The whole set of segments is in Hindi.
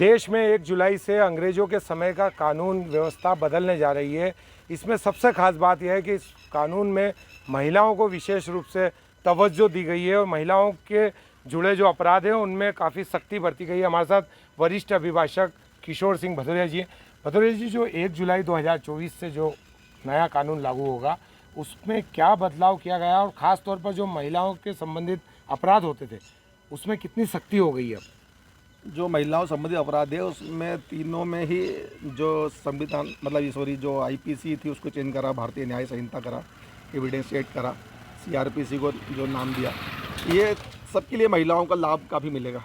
देश में 1 जुलाई से अंग्रेज़ों के समय का कानून व्यवस्था बदलने जा रही है। इसमें सबसे ख़ास बात यह है कि इस कानून में महिलाओं को विशेष रूप से तवज्जो दी गई है और महिलाओं के जुड़े जो अपराध हैं उनमें काफ़ी सख्ती बरती गई है। हमारे साथ वरिष्ठ अभिभाषक किशोर सिंह भदौरिया जी हैं। भदौरिया जी, जो 1 जुलाई 2024 से जो नया कानून लागू होगा उसमें क्या बदलाव किया गया और ख़ास तौर पर जो महिलाओं के संबंधित अपराध होते थे उसमें कितनी सख्ती हो गई है? जो महिलाओं संबंधित अपराध है उसमें तीनों में ही जो संविधान मतलब सॉरी जो आईपीसी थी उसको चेंज करा, भारतीय न्याय संहिता करा, एविडेंस एक्ट करा, सीआरपीसी को जो नाम दिया, ये सबके लिए महिलाओं का लाभ काफ़ी मिलेगा।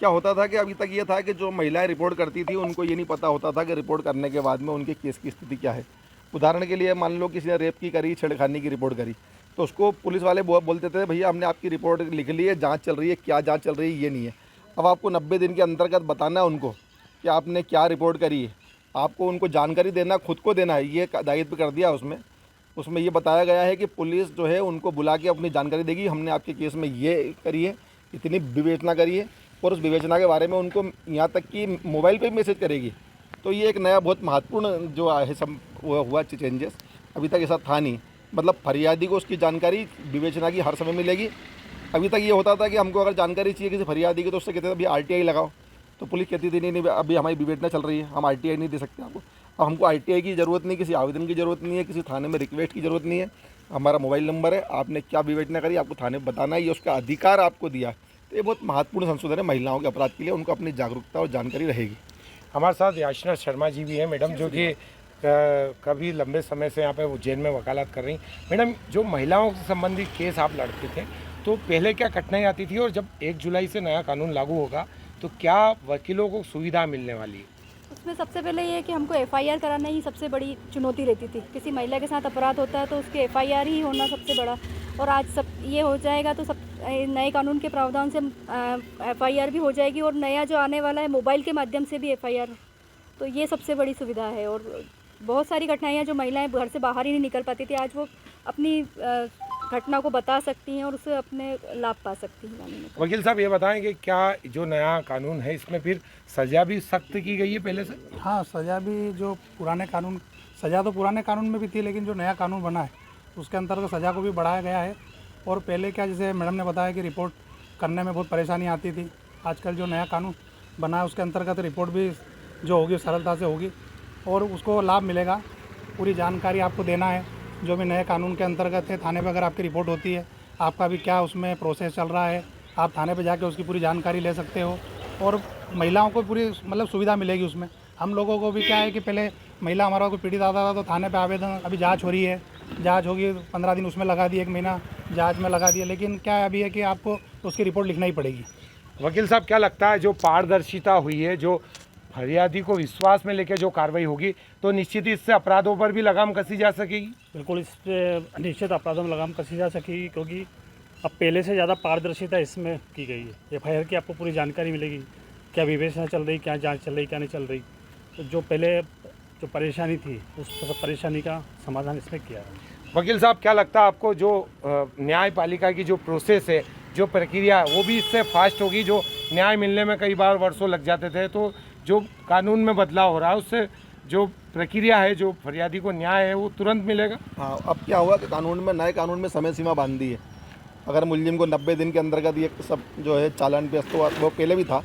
क्या होता था कि अभी तक ये था कि जो महिलाएं रिपोर्ट करती थी उनको ये नहीं पता होता था कि रिपोर्ट करने के बाद में उनके केस की स्थिति क्या है। उदाहरण के लिए मान लो किसी ने रेप की करी, छेड़खानी की रिपोर्ट करी, तो उसको पुलिस वाले बोलते थे भैया हमने आपकी रिपोर्ट लिख ली है, जाँच चल रही है, क्या जाँच चल रही है ये नहीं है। अब आपको 90 दिन के अंतर्गत बताना है उनको कि आपने क्या रिपोर्ट करी है, आपको उनको जानकारी देना, खुद को देना है, ये दायित्व कर दिया उसमें ये बताया गया है कि पुलिस जो है उनको बुला के अपनी जानकारी देगी, हमने आपके केस में ये करी है, इतनी विवेचना करी है, और उस विवेचना के बारे में उनको यहाँ तक कि मोबाइल पे भी मैसेज करेगी। तो ये एक नया बहुत महत्वपूर्ण जो है सब हुआ चेंजेस, अभी तक ऐसा था नहीं। मतलब फरियादी को उसकी जानकारी विवेचना की हर समय मिलेगी। अभी तक ये होता था कि हमको अगर जानकारी चाहिए किसी फरियादी की तो उससे कहते थे अभी आरटीआई लगाओ, तो पुलिस कहती थी नहीं अभी हमारी विवेचना चल रही है, हम आरटीआई नहीं दे सकते आपको। अब हमको आरटीआई की ज़रूरत नहीं, किसी आवेदन की ज़रूरत नहीं है, किसी थाने में रिक्वेस्ट की ज़रूरत नहीं है। हमारा मोबाइल नंबर है, आपने क्या विवेचना करी आपको थाने में बताना है, ये उसका अधिकार आपको दिया है। तो ये बहुत महत्वपूर्ण संशोधन है महिलाओं के अपराध के लिए, उनको अपनी जागरूकता और जानकारी रहेगी। हमारे साथ याचना शर्मा जी भी हैं मैडम, जो कि कभी लंबे समय से यहाँ पे उज्जैन में वकालत कर रही। मैडम, जो महिलाओं से संबंधित केस आप लड़ते थे तो पहले क्या कठिनाई आती थी और जब 1 जुलाई से नया कानून लागू होगा तो क्या वकीलों को सुविधा मिलने वाली है? उसमें सबसे पहले ये कि हमको एफआईआर कराना ही सबसे बड़ी चुनौती रहती थी। किसी महिला के साथ अपराध होता है तो उसके एफआईआर ही होना सबसे बड़ा, और आज सब ये हो जाएगा तो सब नए कानून के प्रावधान से एफआईआर भी हो जाएगी, और नया जो आने वाला है मोबाइल के माध्यम से भी एफआईआर, तो ये सबसे बड़ी सुविधा है। और बहुत सारी कठिनाइयाँ जो महिलाएं घर से बाहर ही नहीं निकल पाती थी, आज वो अपनी घटना को बता सकती हैं और उससे अपने लाभ पा सकती हैं। वकील साहब, ये बताएं कि क्या जो नया कानून है इसमें फिर सज़ा भी सख्त की गई है पहले से? हाँ, सज़ा भी जो पुराने कानून, सज़ा तो पुराने कानून में भी थी, लेकिन जो नया कानून बना है उसके अंतर्गत सज़ा को भी बढ़ाया गया है। और पहले क्या, जैसे मैडम ने बताया कि रिपोर्ट करने में बहुत परेशानी आती थी, आजकल जो नया कानून बना है उसके अंतर्गत रिपोर्ट भी जो होगी सरलता से होगी और उसको लाभ मिलेगा। पूरी जानकारी आपको देना है जो भी नए कानून के अंतर्गत है। थाने पर अगर आपकी रिपोर्ट होती है, आपका भी क्या उसमें प्रोसेस चल रहा है, आप थाने पे जाके उसकी पूरी जानकारी ले सकते हो और महिलाओं को पूरी मतलब सुविधा मिलेगी उसमें। हम लोगों को भी क्या है कि पहले महिला हमारा कोई पीड़ित आता था तो थाने पे आवेदन, अभी जांच हो रही है, जांच होगी 15 दिन उसमें लगा दिए, 1 महीना जांच में लगा दिया, लेकिन क्या है अभी है कि आपको उसकी रिपोर्ट लिखना ही पड़ेगी। वकील साहब, क्या लगता है जो पारदर्शिता हुई है, जो फरियादी को विश्वास में लेकर जो कार्रवाई होगी तो निश्चित ही इससे अपराधों पर भी लगाम कसी जा सकेगी? बिल्कुल, इस पर निश्चित अपराधों में लगाम कसी जा सकेगी, क्योंकि अब पहले से ज़्यादा पारदर्शिता इसमें की गई है। एफआईआर की आपको पूरी जानकारी मिलेगी, क्या विवेचना चल रही, क्या जांच चल रही, क्या नहीं चल रही। तो जो पहले जो परेशानी थी उस परेशानी का समाधान इसमें किया है। वकील साहब, क्या लगता है आपको जो न्यायपालिका की जो प्रोसेस है, जो प्रक्रिया है, वो भी इससे फास्ट होगी? जो न्याय मिलने में कई बार वर्षों लग जाते थे, तो जो कानून में बदलाव हो रहा है उससे जो प्रक्रिया है, जो फरियादी को न्याय है, वो तुरंत मिलेगा। हाँ, अब क्या हुआ कि कानून में, नए कानून में समय सीमा बांध दी है। अगर मुलजिम को 90 दिन के अंतर्गत ये सब जो है चालान पेश, तो वो पहले भी था,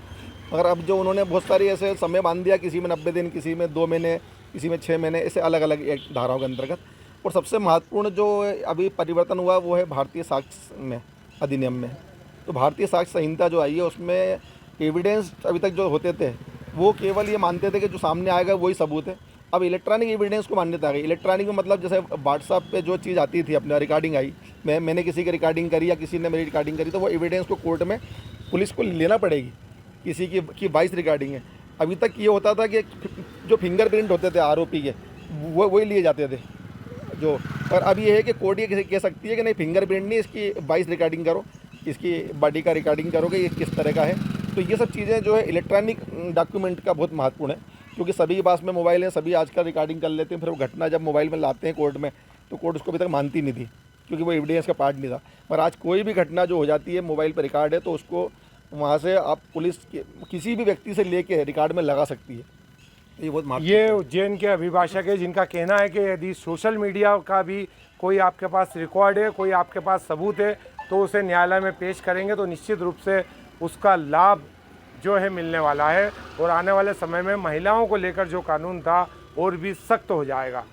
मगर अब जो उन्होंने बहुत सारी ऐसे समय बांध दिया, किसी में 90 दिन, किसी में 2 महीने, किसी में 6 महीने, ऐसे अलग अलग एक धाराओं के अंतर्गत। और सबसे महत्वपूर्ण जो अभी परिवर्तन हुआ वो है भारतीय साक्ष्य में, अधिनियम में। तो भारतीय साक्ष्य संहिता जो आई है उसमें एविडेंस अभी तक जो होते थे वो केवल ये मानते थे कि जो सामने आएगा वही सबूत है। अब इलेक्ट्रॉनिक एविडेंस को मान्यता आ गई। इलेक्ट्रॉनिक में मतलब जैसे व्हाट्सएप पे जो चीज़ आती थी, अपने रिकॉर्डिंग आई, मैंने किसी की रिकॉर्डिंग करी या किसी ने मेरी रिकॉर्डिंग करी, तो वो एविडेंस को कोर्ट में पुलिस को लेना पड़ेगी। किसी की 22 रिकॉर्डिंग है। अभी तक ये होता था कि जो फिंगरप्रिंट होते थे आरोपी के, वो वही लिए जाते थे जो। और अब ये है कि कोर्ट ये कह सकती है कि नहीं, फिंगरप्रिंट नहीं, इसकी 22 रिकॉर्डिंग करो, इसकी बॉडी का रिकॉर्डिंग करोगे, ये किस तरह का है। तो ये सब चीज़ें जो है इलेक्ट्रॉनिक डॉक्यूमेंट का बहुत महत्वपूर्ण है, क्योंकि सभी के पास में मोबाइल है, सभी आजकल रिकॉर्डिंग कर लेते हैं। फिर वो घटना जब मोबाइल में लाते हैं कोर्ट में, तो कोर्ट उसको अभी तक मानती नहीं थी, क्योंकि वो एविडेंस का पार्ट नहीं था। पर आज कोई भी घटना जो हो जाती है मोबाइल पर रिकॉर्ड है, तो उसको वहाँ से आप पुलिस के किसी भी व्यक्ति से लेके रिकॉर्ड में लगा सकती है। ये बहुत महत्वपूर्ण ये उज्जैन के अभिभाषक है जिनका कहना है कि यदि सोशल मीडिया का भी कोई आपके पास रिकॉर्ड है, कोई आपके पास सबूत है, तो उसे न्यायालय में पेश करेंगे तो निश्चित रूप से उसका लाभ जो है मिलने वाला है और आने वाले समय में महिलाओं को लेकर जो कानून था और भी सख्त हो जाएगा।